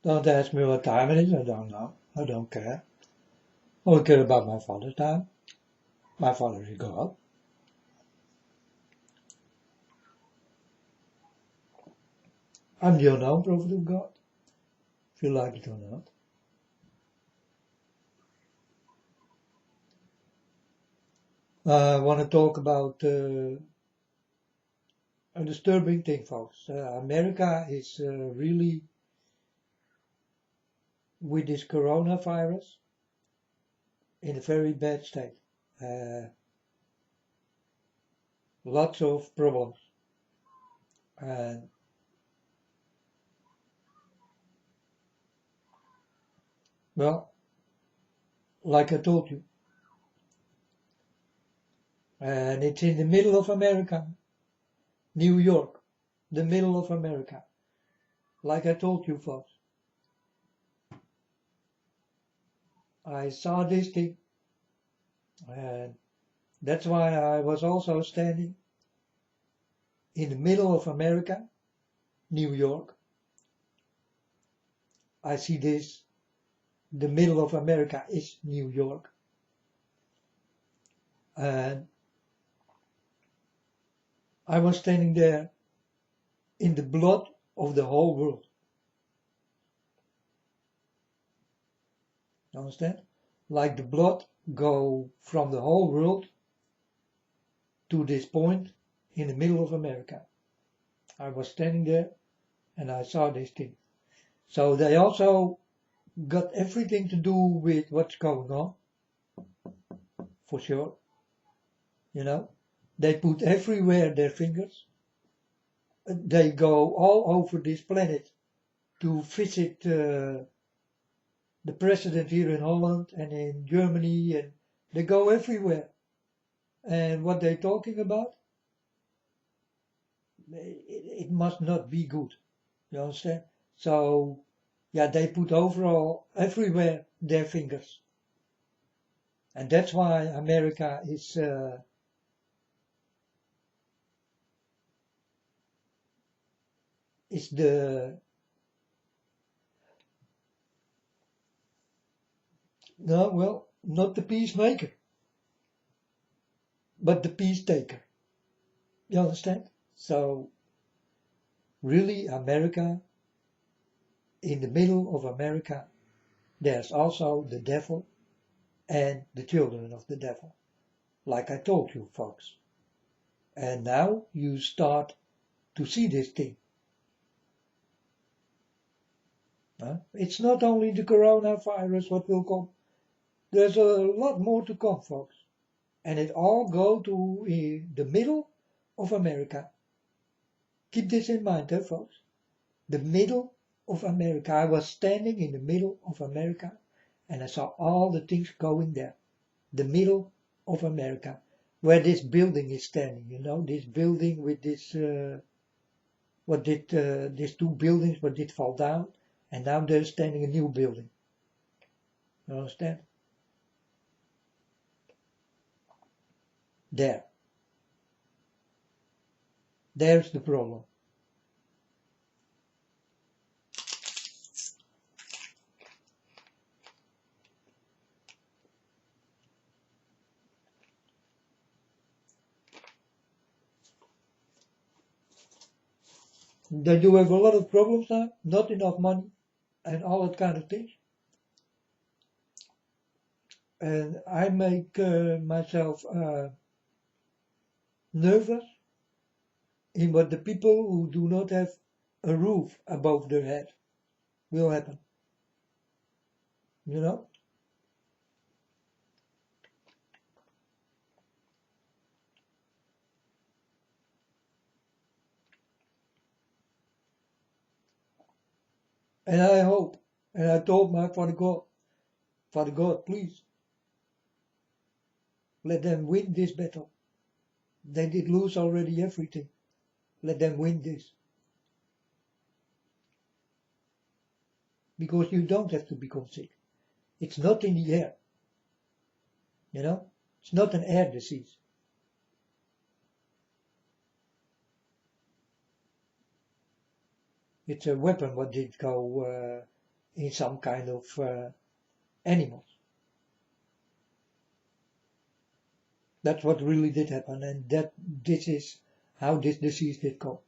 Don't ask me what time it is, I don't know. I don't care. I don't care about my father's time. My father is God. I'm the unknown prophet of God, if you like it or not. I want to talk about a disturbing thing, folks. America is really, with this coronavirus, in a very bad state. Lots of problems. And well, like I told you, and it's in the middle of America, New York, the middle of America. Like I told you, folks, I saw this thing, and that's why I was also standing in the middle of America, New York. I see this, the middle of America is New York. And I was standing there in the blood of the whole world. You understand? Like the blood go from the whole world to this point in the middle of America. I was standing there and I saw this thing. So they also got everything to do with what's going on, for sure. You know, they put everywhere their fingers. They go all over this planet to visit the president here in Holland and in Germany, and they go everywhere. And what they're talking about, it must not be good. You understand? So, yeah, they put overall everywhere their fingers. And that's why America is the, no, well, not the peacemaker, but the peace taker. You understand? So, really, America, in the middle of America, there's also the devil and the children of the devil, like I told you, folks. And now you start to see this thing. It's not only the coronavirus what will come. There's a lot more to come, folks. And it all go to the middle of America. Keep this in mind, folks. The middle of America. I was standing in the middle of America and I saw all the things going there. The middle of America, where this building is standing, you know, this building with this, these two buildings, what did fall down, and now there's standing a new building. You understand? There. There's the problem. That you have a lot of problems now, not enough money, and all that kind of things. And I make myself nervous in what the people who do not have a roof above their head will happen. You know? And I hope, and I told my Father God, please, let them win this battle. They did lose already everything. Let them win this. Because you don't have to become sick. It's not in the air. You know? It's not an air disease. It's a weapon what did go in some kind of animals. That's what really did happen, and this is how this disease did come.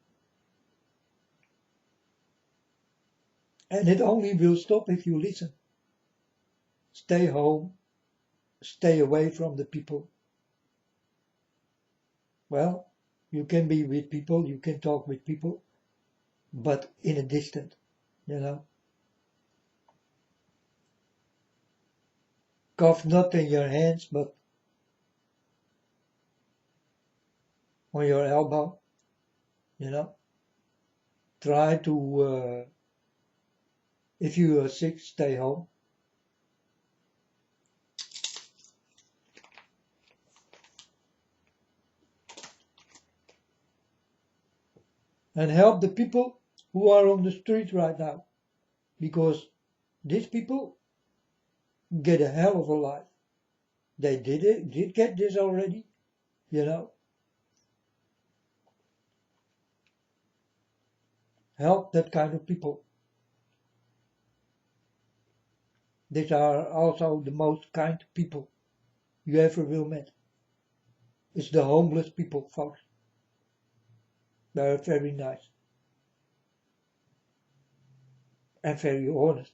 And it only will stop if you listen. Stay home, stay away from the people. Well, you can be with people, you can talk with people, but in a distance, you know. Cough not in your hands, but on your elbow, you know. Try to, if you are sick, stay home. And help the people who are on the street right now, because these people get a hell of a life. They did get this already, you know. Help that kind of people. These are also the most kind people you ever will meet. It's the homeless people, folks. They are very nice and very honest.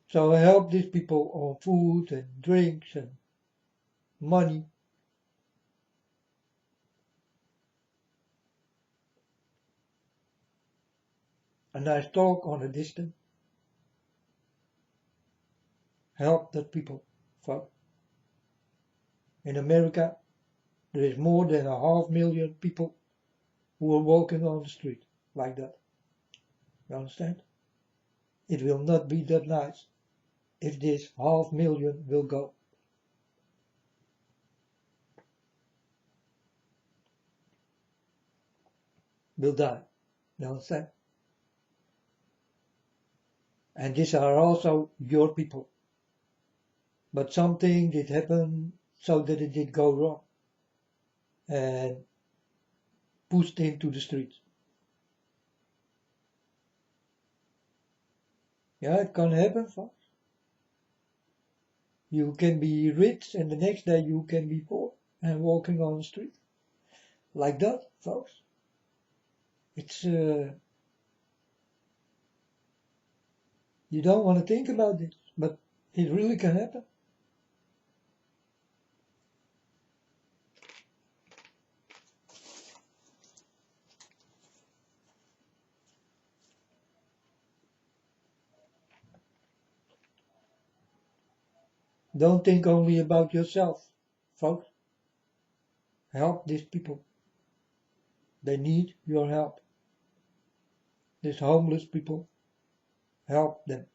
So I help these people on food and drinks and money. A nice talk on a distance. Help that people, folks. In America, there is more than 500,000 people who are walking on the street like that. You understand? It will not be that nice if this 500,000 will go. Will die. You understand? And these are also your people. But something did happen so that it did go wrong and pushed into the streets. Yeah, it can happen, folks. You can be rich and the next day you can be poor and walking on the street. Like that, folks. It's, you don't want to think about this, but it really can happen. Don't think only about yourself, folks. Help these people. They need your help. These homeless people, help them.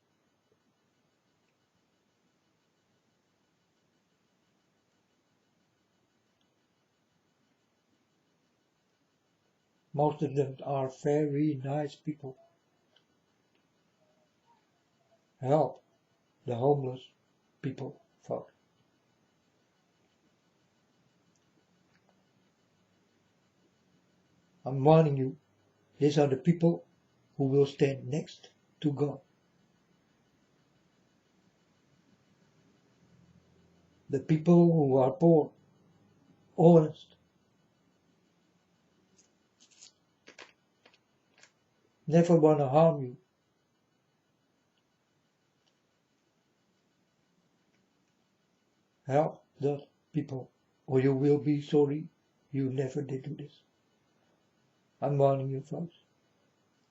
Most of them are very nice people. Help the homeless people, folks. I'm warning you, these are the people who will stand next to God. The people who are poor, honest, never want to harm you. Help those people, or you will be sorry you never did do this. I'm warning you, folks.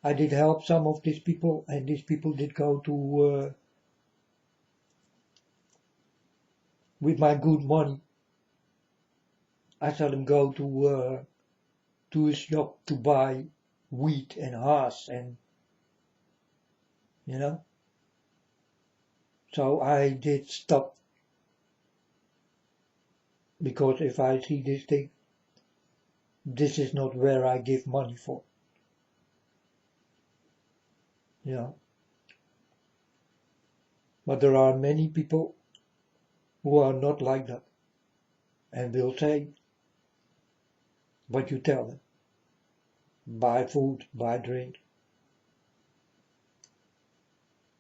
I did help some of these people, and these people did go to, with my good money, I saw them go to a shop to buy wheat and hash and, you know. So I did stop, because if I see this thing, this is not where I give money for. You know. But there are many people who are not like that and will say what you tell them. Buy food, buy drink.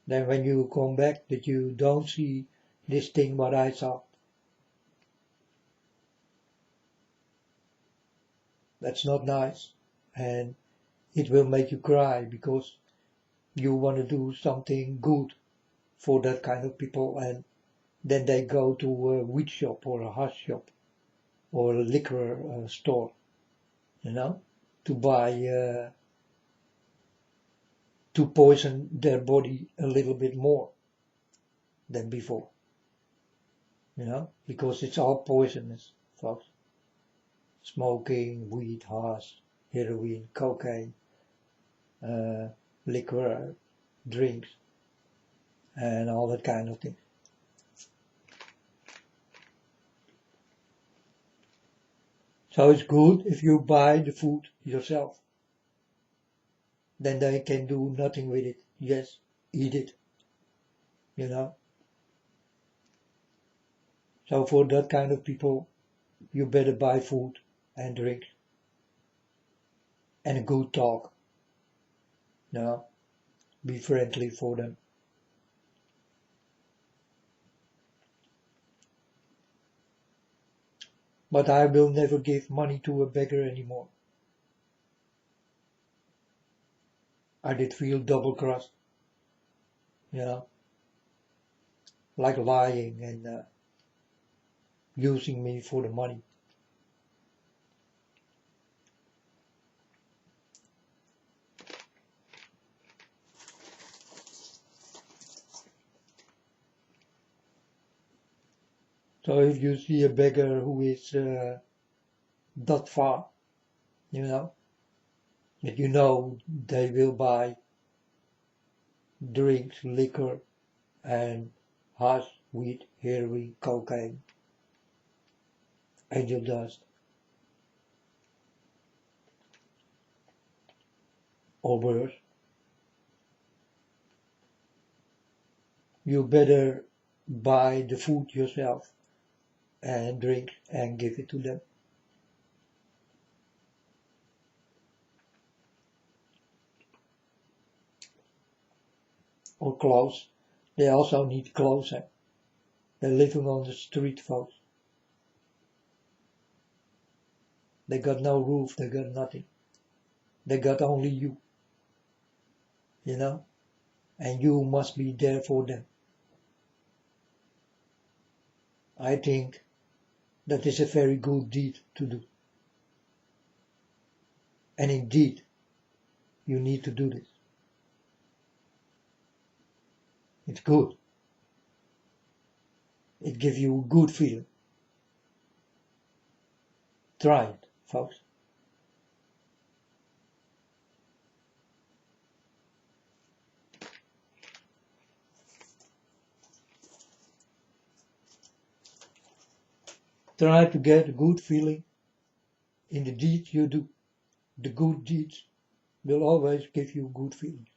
Then when you come back that you don't see this thing what I saw, that's not nice, and it will make you cry because you want to do something good for that kind of people, and then they go to a weed shop or a hash shop or a liquor store, to buy, to poison their body a little bit more than before, because it's all poisonous, folks. Smoking, weed, hash, heroin, cocaine, liquor, drinks, and all that kind of thing. So it's good if you buy the food yourself. Then they can do nothing with it. Yes, eat it. So for that kind of people, you better buy food and drink and a good talk. Be friendly for them. But I will never give money to a beggar anymore. I did feel double-crossed, like lying and using me for the money. So if you see a beggar who is that far, that they will buy drinks, liquor, and hash, weed, heroin, cocaine, angel dust, or worse, you better buy the food yourself and drink and give it to them. Or clothes. They also need clothes. They're living on the street, folks. They got no roof, they got nothing. They got only you. And you must be there for them. I think that is a very good deed to do. And indeed, you need to do this. It's good. It gives you a good feeling. Try it, folks. Try to get a good feeling in the deeds you do. The good deeds will always give you good feelings.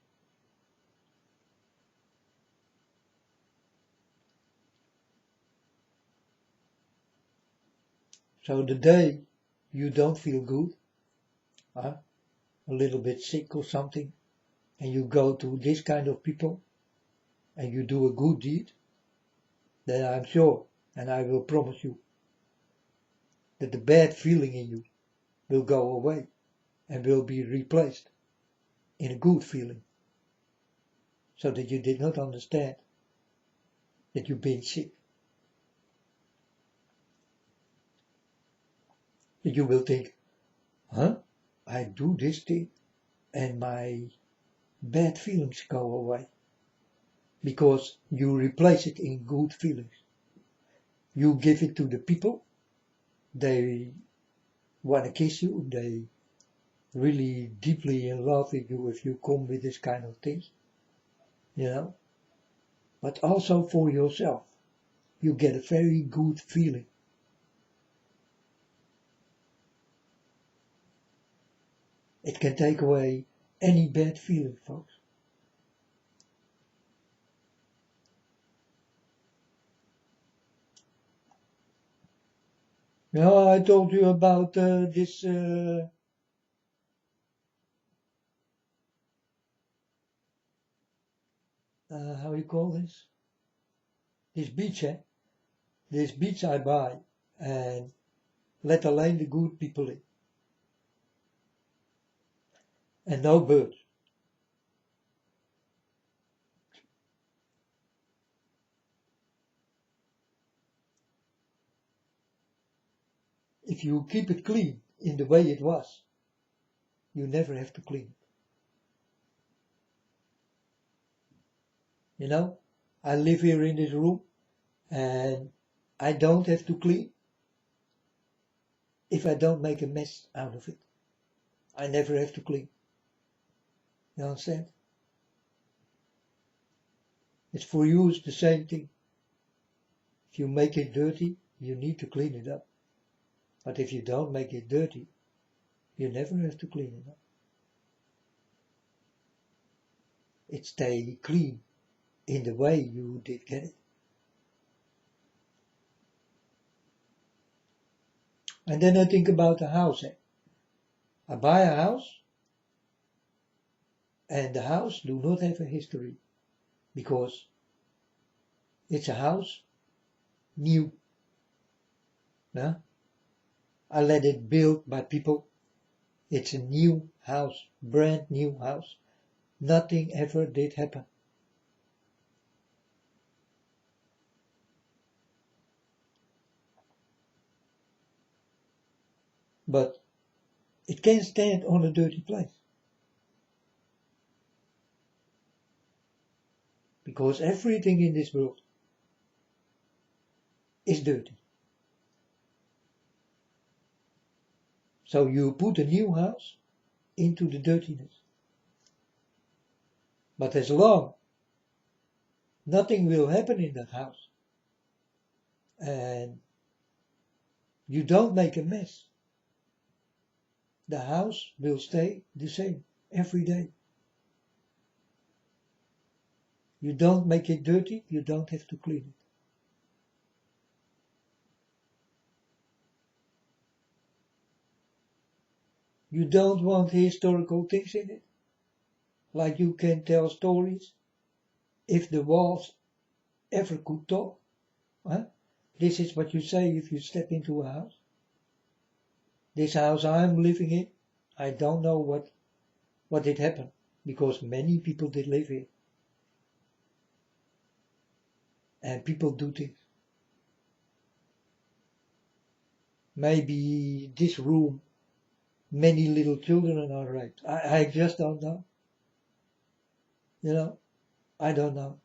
So the day you don't feel good, a little bit sick or something, and you go to this kind of people and you do a good deed, then I'm sure, and I will promise you, that the bad feeling in you will go away and will be replaced in a good feeling, so that you did not understand that you've been sick. That you will think, I do this thing and my bad feelings go away. Because you replace it in good feelings. You give it to the people, they want to kiss you, they really deeply in love with you if you come with this kind of things, but also for yourself, you get a very good feeling. It can take away any bad feeling, folks. Now I told you about this how you call this? This beach, eh? This beach I buy and let alone the good people in. And no birds. If you keep it clean in the way it was, you never have to clean it. You know, I live here in this room and I don't have to clean if I don't make a mess out of it. I never have to clean. You understand? It's for you, it's the same thing. If you make it dirty, you need to clean it up. But if you don't make it dirty, you never have to clean it up. It stays clean in the way you did get it. And then I think about the house. I buy a house and the house do not have a history because it's a house new. Yeah? I let it built by people. It's a new house, brand new house. Nothing ever did happen. But it can stand on a dirty place. Because everything in this world is dirty. So you put a new house into the dirtiness. But as long nothing will happen in that house and you don't make a mess, the house will stay the same every day. You don't make it dirty, you don't have to clean it. You don't want historical things in it, like you can tell stories. If the walls ever could talk, huh? This is what you say if you step into a house. This house I'm living in, I don't know what did happen, because many people did live here. And people do things. Maybe this room, many little children are raped. I just don't know. You know, I don't know.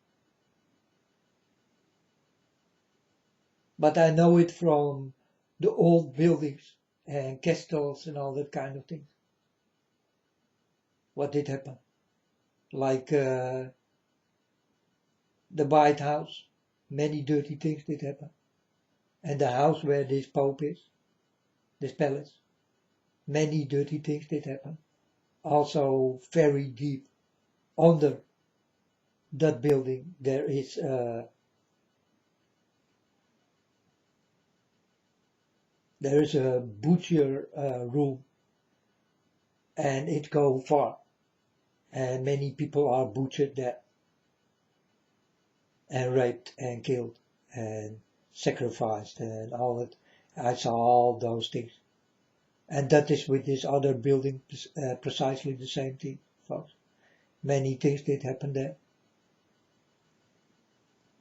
But I know it from the old buildings and castles and all that kind of things. What did happen? Like the White House, many dirty things did happen. And the house where this Pope is, this palace, many dirty things did happen. Also very deep under that building there is a butcher room, and it goes far, and many people are butchered there and raped and killed and sacrificed and all that. I saw all those things, and that is with this other building precisely the same thing, folks. Many things did happen there,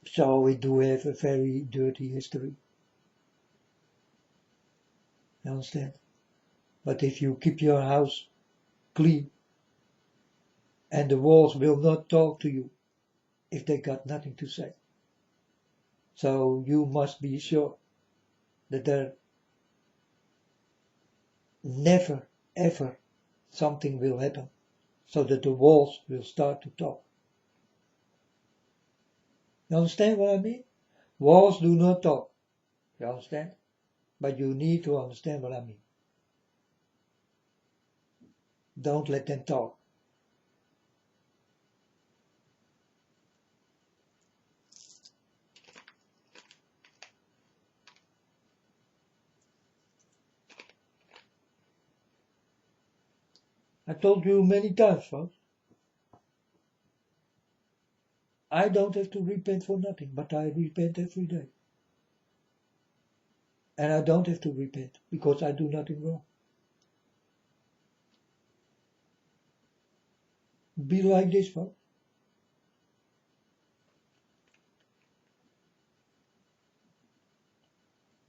so we do have a very dirty history. You understand? But if you keep your house clean, and the walls will not talk to you if they got nothing to say. So you must be sure that there never ever something will happen so that the walls will start to talk. You understand what I mean? Walls do not talk. You understand? But you need to understand what I mean. Don't let them talk. I told you many times, folks. I don't have to repent for nothing, but I repent every day. And I don't have to repent because I do nothing wrong. Be like this, folks.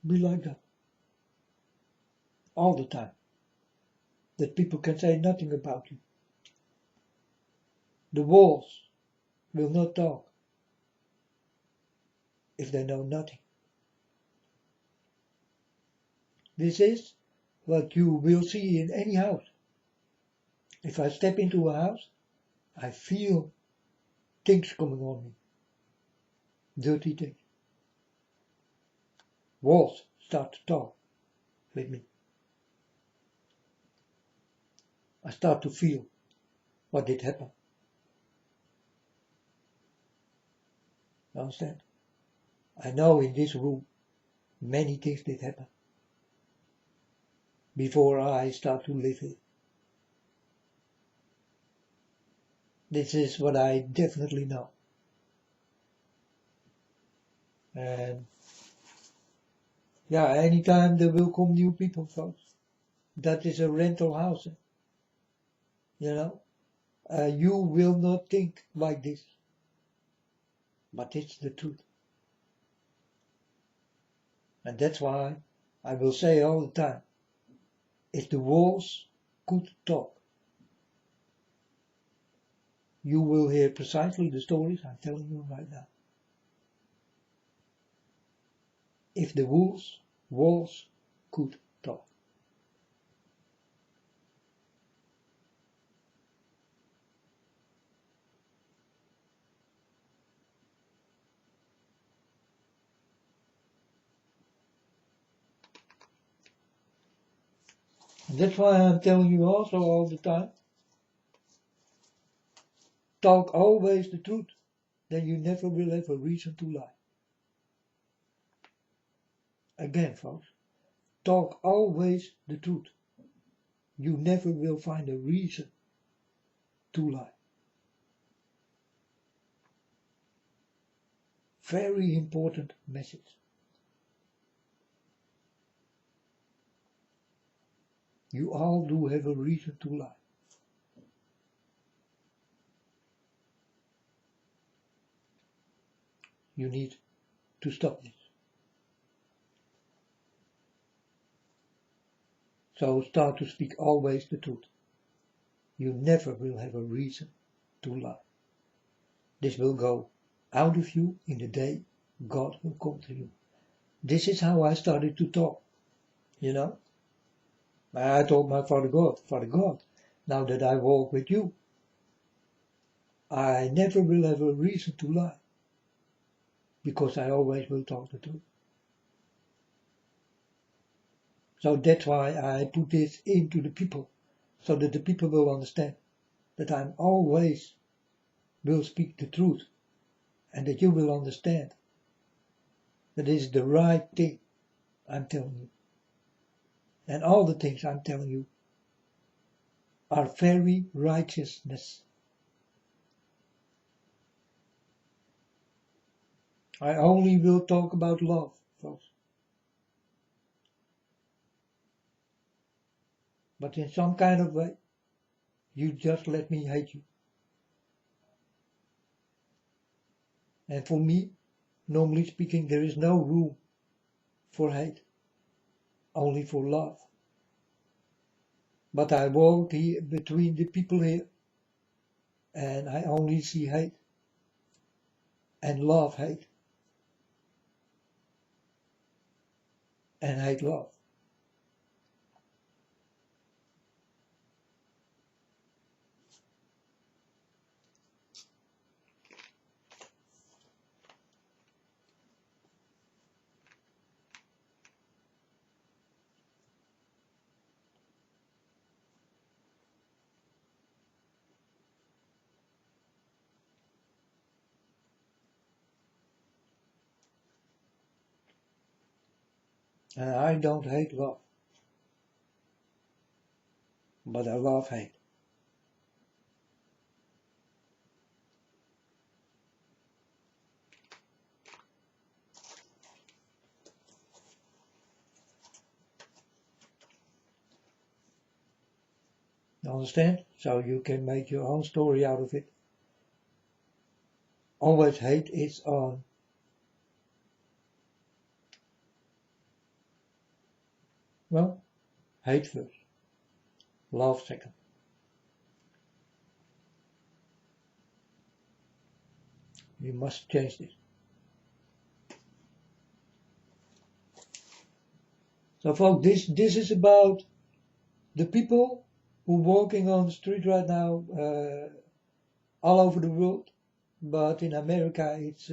Be like that. All the time. That people can say nothing about you. The walls will not talk if they know nothing. This is what you will see in any house. If I step into a house, I feel things coming on me. Dirty things. Walls start to talk with me. I start to feel what did happen. Understand? I know in this room many things did happen before I start to live here. This is what I definitely know. And yeah, anytime there will come new people, folks, that is a rental house. You know, you will not think like this, but it's the truth. And that's why I will say all the time, if the walls could talk, you will hear precisely the stories I'm telling you right now. If the walls could talk. And that's why I'm telling you also all the time, talk always the truth, then you never will have a reason to lie. Again, folks, talk always the truth. You never will find a reason to lie. Very important message. You all do have a reason to lie. You need to stop this. So start to speak always the truth. You never will have a reason to lie. This will go out of you in the day God will come to you. This is how I started to talk, you know. I told my Father God, now that I walk with you, I never will have a reason to lie, because I always will talk the truth. So that's why I put this into the people, so that the people will understand that I always will speak the truth, and that you will understand that it is the right thing I'm telling you. And all the things I'm telling you are very righteousness. I only will talk about love, folks. But in some kind of way, you just let me hate you. And for me, normally speaking, there is no room for hate, only for love. But I walk here between the people here, and I only see hate, and love hate, and hate love. And I don't hate love, but I love hate. You understand? So you can make your own story out of it. Always hate is on. Well, hate first, love second. You must change this. So folks, this is about the people who are walking on the street right now, all over the world, but in America it's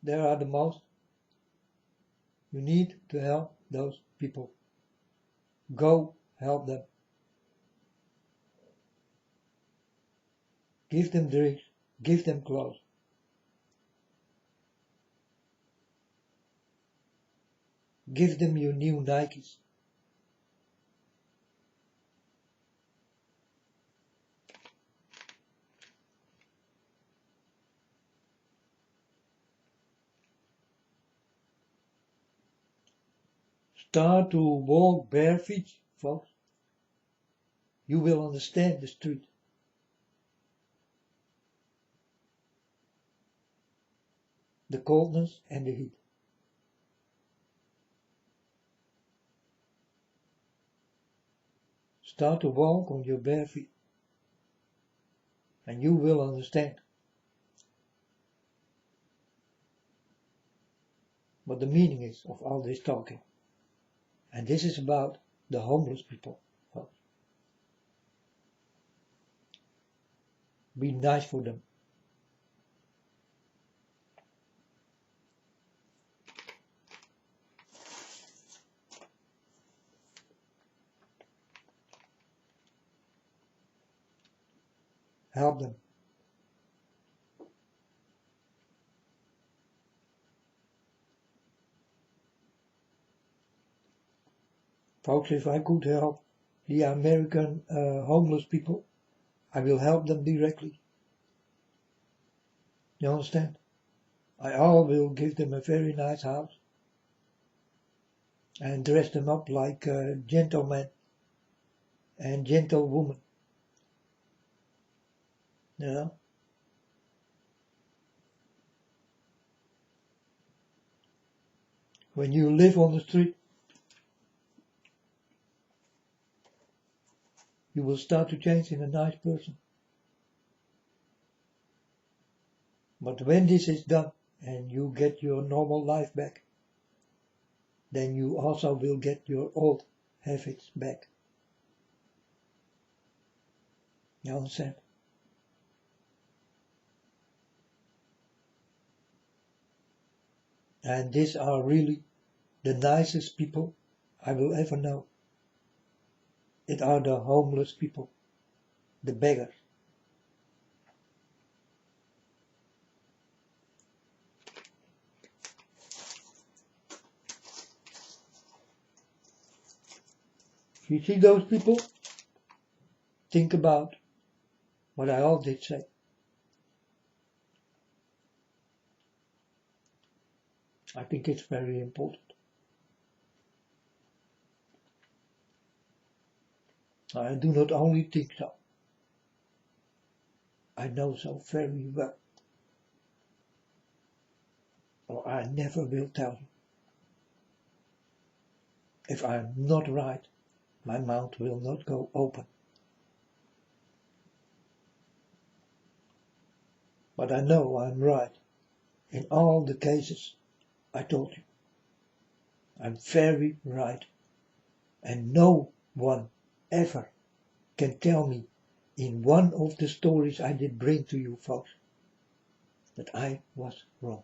there are the most. You need to help those people. Go help them. Give them drinks, give them clothes. Give them your new Nikes. Start to walk bare feet, folks. You will understand the street. The coldness and the heat. Start to walk on your bare feet. And you will understand what the meaning is of all this talking. And this is about the homeless people. Be nice for them. Help them. Folks, if I could help the American homeless people, I will help them directly. You understand? I all will give them a very nice house and dress them up like gentlemen and gentlewomen. You know? When you live on the street, you will start to change in a nice person. But when this is done and you get your normal life back, then you also will get your old habits back. You understand? And these are really the nicest people I will ever know. It are the homeless people, the beggars. If you see those people, think about what I all did say. I think it's very important. I do not only think so, I know so very well. Or I never will tell you. If I am not right, my mouth will not go open. But I know I'm right in all the cases I told you. I'm very right, and no one ever can tell me in one of the stories I did bring to you folks that I was wrong.